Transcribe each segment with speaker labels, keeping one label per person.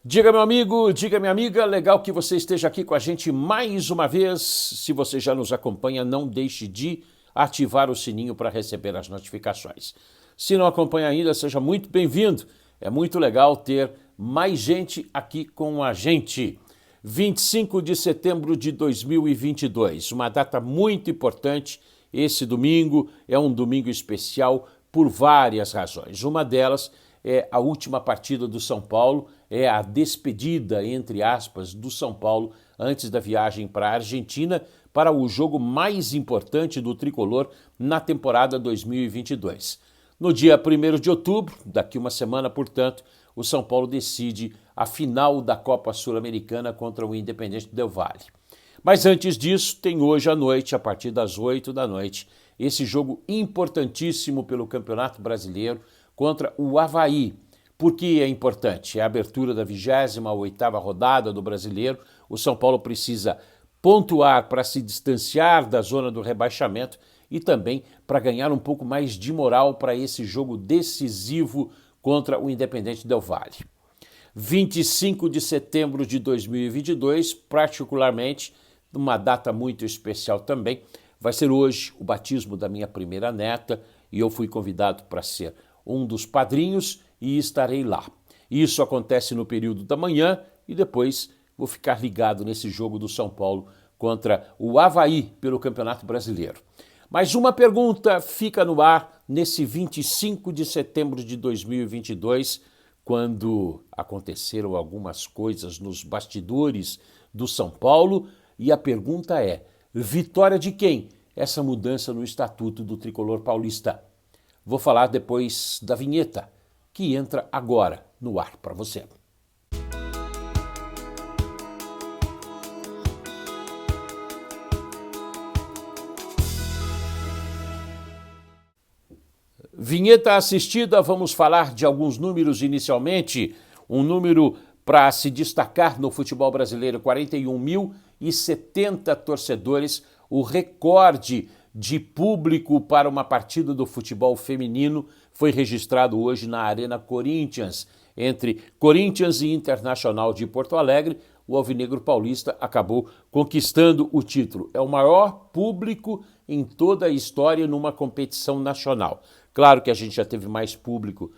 Speaker 1: Diga, meu amigo, diga, minha amiga, legal que você esteja aqui com a gente mais uma vez. Se você já nos acompanha, não deixe de ativar o sininho para receber as notificações. Se não acompanha ainda, seja muito bem-vindo. É muito legal ter mais gente aqui com a gente. 25 de setembro de 2022, uma data muito importante. Esse domingo é um domingo especial por várias razões. Uma delas é a última partida do São Paulo, é a despedida, entre aspas, do São Paulo antes da viagem para a Argentina para o jogo mais importante do tricolor na temporada 2022. No dia 1º de outubro, daqui uma semana, portanto, o São Paulo decide a final da Copa Sul-Americana contra o Independente Del Valle. Mas antes disso, tem hoje à noite, a partir das 8 da noite, esse jogo importantíssimo pelo Campeonato Brasileiro contra o Avaí. Por que é importante? É a abertura da 28ª rodada do Brasileiro. O São Paulo precisa pontuar para se distanciar da zona do rebaixamento e também para ganhar um pouco mais de moral para esse jogo decisivo contra o Independente Del Valle. 25 de setembro de 2022, particularmente, uma data muito especial também, vai ser hoje o batismo da minha primeira neta e eu fui convidado para ser um dos padrinhos e estarei lá. Isso acontece no período da manhã e depois vou ficar ligado nesse jogo do São Paulo contra o Avaí pelo Campeonato Brasileiro. Mas uma pergunta fica no ar nesse 25 de setembro de 2022, quando aconteceram algumas coisas nos bastidores do São Paulo, e a pergunta é: vitória de quem? Essa mudança no estatuto do tricolor paulista. Vou falar depois da vinheta, que entra agora no ar para você. Vinheta assistida, vamos falar de alguns números inicialmente. Um número para se destacar no futebol brasileiro: 41.070 torcedores, o recorde de público para uma partida do futebol feminino foi registrado hoje na Arena Corinthians. Entre Corinthians e Internacional de Porto Alegre, o alvinegro paulista acabou conquistando o título. É o maior público em toda a história numa competição nacional. Claro que a gente já teve mais público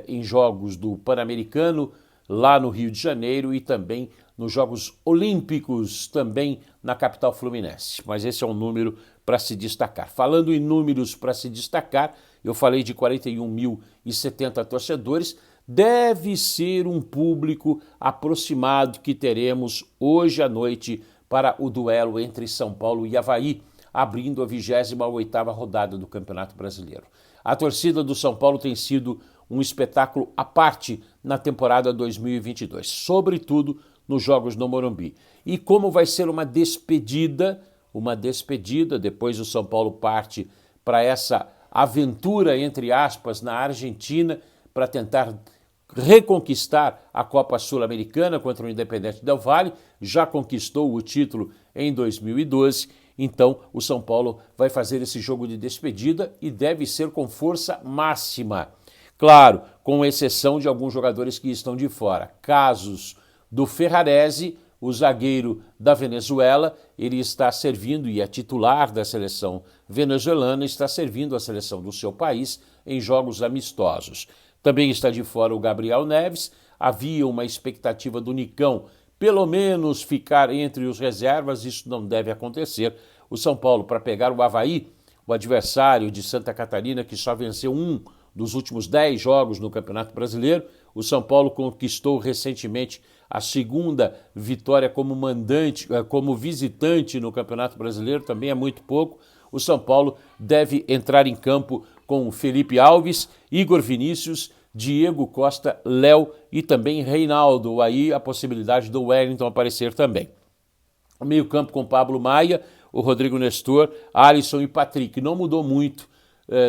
Speaker 1: em jogos do Pan-Americano, lá no Rio de Janeiro, e também nos Jogos Olímpicos, também na capital fluminense. Mas esse é um número para se destacar. Falando em números para se destacar, eu falei de 41.070 torcedores, deve ser um público aproximado que teremos hoje à noite para o duelo entre São Paulo e Avaí, abrindo a 28ª rodada do Campeonato Brasileiro. A torcida do São Paulo tem sido um espetáculo à parte na temporada 2022, sobretudo nos jogos no Morumbi. E como vai ser uma despedida, depois o São Paulo parte para essa aventura, entre aspas, na Argentina, para tentar reconquistar a Copa Sul-Americana contra o Independente Del Valle, já conquistou o título em 2012, então o São Paulo vai fazer esse jogo de despedida e deve ser com força máxima. Claro, com exceção de alguns jogadores que estão de fora. Casos do Ferrarese, o zagueiro da Venezuela, ele está servindo e é titular da seleção venezuelana, está servindo a seleção do seu país em jogos amistosos. Também está de fora o Gabriel Neves. Havia uma expectativa do Nicão pelo menos ficar entre os reservas, isso não deve acontecer. O São Paulo, para pegar o Avaí, o adversário de Santa Catarina, que só venceu um dos últimos 10 jogos no Campeonato Brasileiro, o São Paulo conquistou recentemente a segunda vitória como visitante no Campeonato Brasileiro, também é muito pouco. O São Paulo deve entrar em campo com Felipe Alves, Igor Vinícius, Diego Costa, Léo e também Reinaldo. Aí a possibilidade do Wellington aparecer também. O meio-campo com Pablo Maia, o Rodrigo Nestor, Alisson e Patrick. Não mudou muito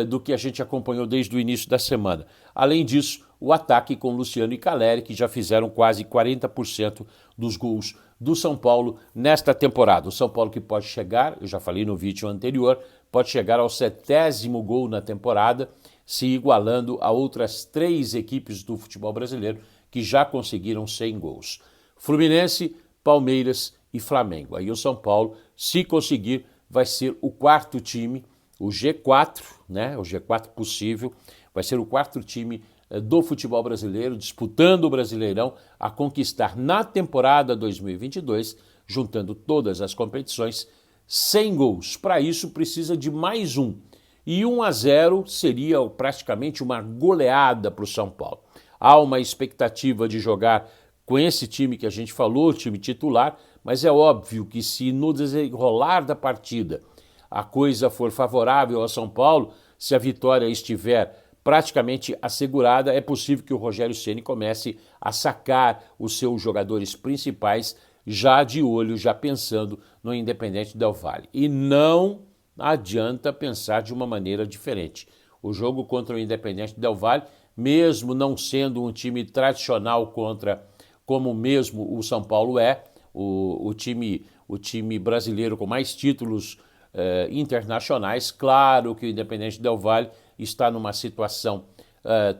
Speaker 1: do que a gente acompanhou desde o início da semana. Além disso, o ataque com Luciano e Caleri, que já fizeram quase 40% dos gols do São Paulo nesta temporada. O São Paulo que pode chegar, eu já falei no vídeo anterior, pode chegar ao 70º gol na temporada, se igualando a outras 3 equipes do futebol brasileiro que já conseguiram 100 gols. Fluminense, Palmeiras e Flamengo. Aí o São Paulo, se conseguir, vai ser o quarto time, o G4, né? O G4 possível, vai ser o quarto time do futebol brasileiro, disputando o Brasileirão, a conquistar na temporada 2022, juntando todas as competições, 100 gols. Para isso precisa de mais um. E 1-0 seria praticamente uma goleada para o São Paulo. Há uma expectativa de jogar com esse time que a gente falou, o time titular, mas é óbvio que se no desenrolar da partida a coisa for favorável ao São Paulo, se a vitória estiver praticamente assegurada, é possível que o Rogério Ceni comece a sacar os seus jogadores principais já de olho, já pensando no Independente Del Valle. E não adianta pensar de uma maneira diferente. O jogo contra o Independente Del Valle, mesmo não sendo um time tradicional como mesmo o São Paulo é, o time brasileiro com mais títulos internacionais, claro que o Independente Del Valle está numa situação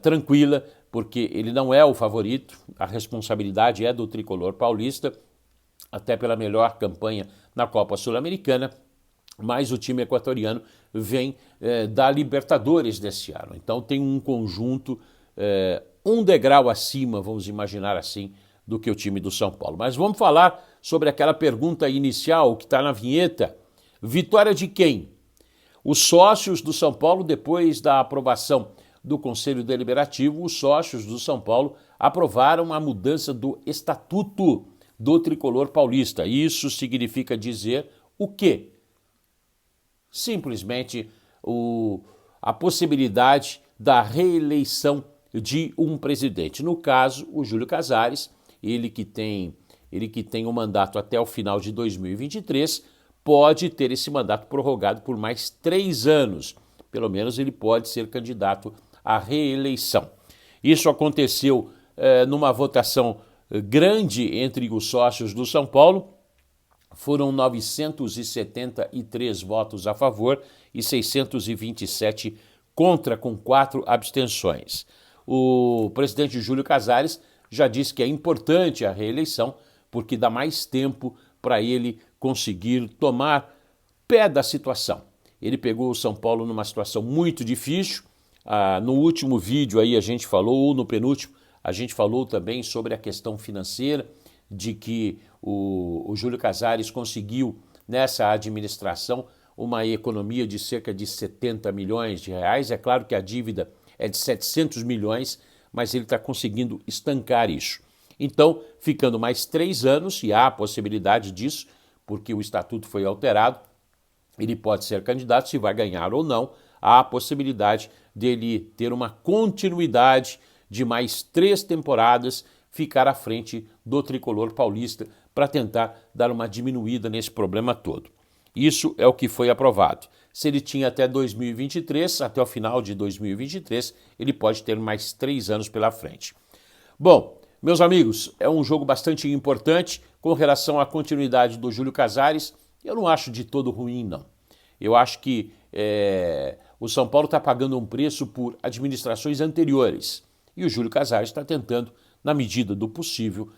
Speaker 1: tranquila, porque ele não é o favorito, a responsabilidade é do tricolor paulista, até pela melhor campanha na Copa Sul-Americana, mas o time equatoriano vem da Libertadores desse ano. Então tem um conjunto, um degrau acima, vamos imaginar assim, do que o time do São Paulo. Mas vamos falar sobre aquela pergunta inicial que está na vinheta. Vitória de quem? Os sócios do São Paulo, depois da aprovação do Conselho Deliberativo, os sócios do São Paulo aprovaram a mudança do estatuto do tricolor paulista. Isso significa dizer o quê? Simplesmente a possibilidade da reeleição de um presidente. No caso, o Júlio Casares, ele que tem o mandato até o final de 2023, pode ter esse mandato prorrogado por mais 3 anos. Pelo menos ele pode ser candidato à reeleição. Isso aconteceu numa votação grande entre os sócios do São Paulo. Foram 973 votos a favor e 627 contra, com 4 abstenções. O presidente Júlio Casares já disse que é importante a reeleição porque dá mais tempo para ele conseguir tomar pé da situação. Ele pegou o São Paulo numa situação muito difícil. No último vídeo aí a gente falou, ou no penúltimo, a gente falou também sobre a questão financeira, de que o Júlio Casares conseguiu, nessa administração, uma economia de cerca de 70 milhões de reais. É claro que a dívida é de 700 milhões, mas ele está conseguindo estancar isso. Então, ficando mais 3 anos, e há a possibilidade disso, porque o estatuto foi alterado, ele pode ser candidato, se vai ganhar ou não, há a possibilidade dele ter uma continuidade de mais 3 temporadas, ficar à frente do tricolor paulista para tentar dar uma diminuída nesse problema todo. Isso é o que foi aprovado. Se ele tinha até 2023, até o final de 2023, ele pode ter mais 3 anos pela frente. Bom, meus amigos, é um jogo bastante importante com relação à continuidade do Júlio Casares. Eu não acho de todo ruim, não. Eu acho que o São Paulo está pagando um preço por administrações anteriores e o Júlio Casares está tentando, na medida do possível,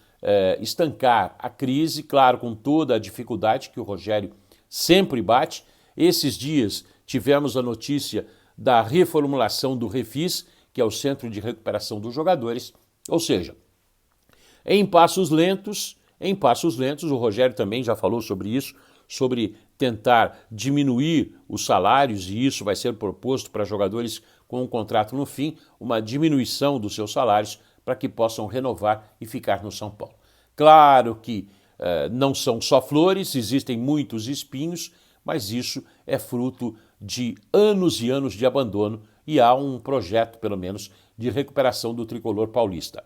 Speaker 1: estancar a crise, claro, com toda a dificuldade que o Rogério sempre bate. Esses dias tivemos a notícia da reformulação do Refis, que é o Centro de Recuperação dos Jogadores, ou seja, em passos lentos, o Rogério também já falou sobre isso, sobre tentar diminuir os salários, e isso vai ser proposto para jogadores com um contrato no fim, uma diminuição dos seus salários para que possam renovar e ficar no São Paulo. Claro que não são só flores, existem muitos espinhos, mas isso é fruto de anos e anos de abandono e há um projeto, pelo menos, de recuperação do tricolor paulista.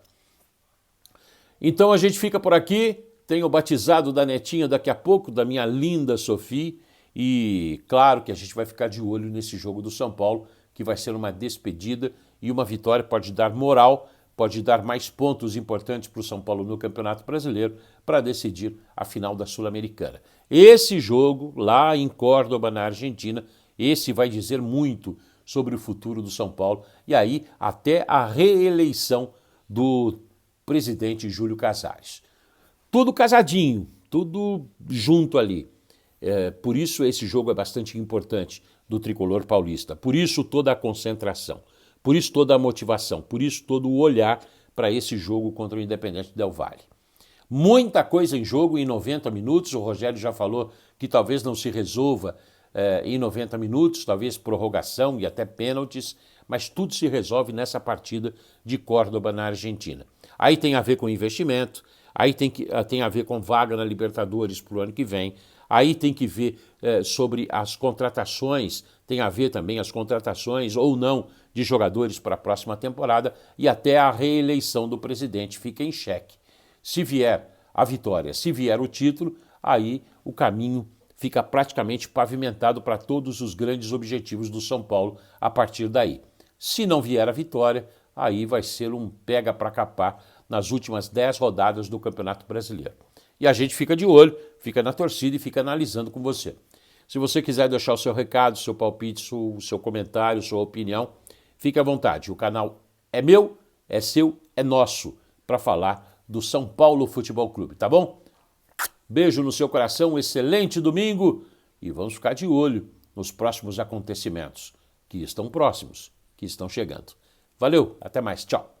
Speaker 1: Então a gente fica por aqui, tenho o batizado da netinha daqui a pouco, da minha linda Sofia, e claro que a gente vai ficar de olho nesse jogo do São Paulo, que vai ser uma despedida e uma vitória pode dar moral, pode dar mais pontos importantes para o São Paulo no Campeonato Brasileiro para decidir a final da Sul-Americana. Esse jogo, lá em Córdoba, na Argentina, esse vai dizer muito sobre o futuro do São Paulo e aí até a reeleição do presidente Júlio Casares. Tudo casadinho, tudo junto ali. Por isso esse jogo é bastante importante do tricolor paulista. Por isso toda a concentração, por isso toda a motivação, por isso todo o olhar para esse jogo contra o Independente Del Valle. Muita coisa em jogo em 90 minutos, o Rogério já falou que talvez não se resolva em 90 minutos, talvez prorrogação e até pênaltis, mas tudo se resolve nessa partida de Córdoba na Argentina. Aí tem a ver com investimento, aí tem a ver com vaga na Libertadores para o ano que vem, aí tem que ver sobre as contratações, tem a ver também as contratações ou não de jogadores para a próxima temporada e até a reeleição do presidente fica em xeque. Se vier a vitória, se vier o título, aí o caminho fica praticamente pavimentado para todos os grandes objetivos do São Paulo a partir daí. Se não vier a vitória, aí vai ser um pega para capar nas últimas 10 rodadas do Campeonato Brasileiro. E a gente fica de olho, fica na torcida e fica analisando com você. Se você quiser deixar o seu recado, seu palpite, o seu comentário, sua opinião, fique à vontade. O canal é meu, é seu, é nosso, para falar do São Paulo Futebol Clube, tá bom? Beijo no seu coração, um excelente domingo e vamos ficar de olho nos próximos acontecimentos que estão próximos, que estão chegando. Valeu, até mais, tchau!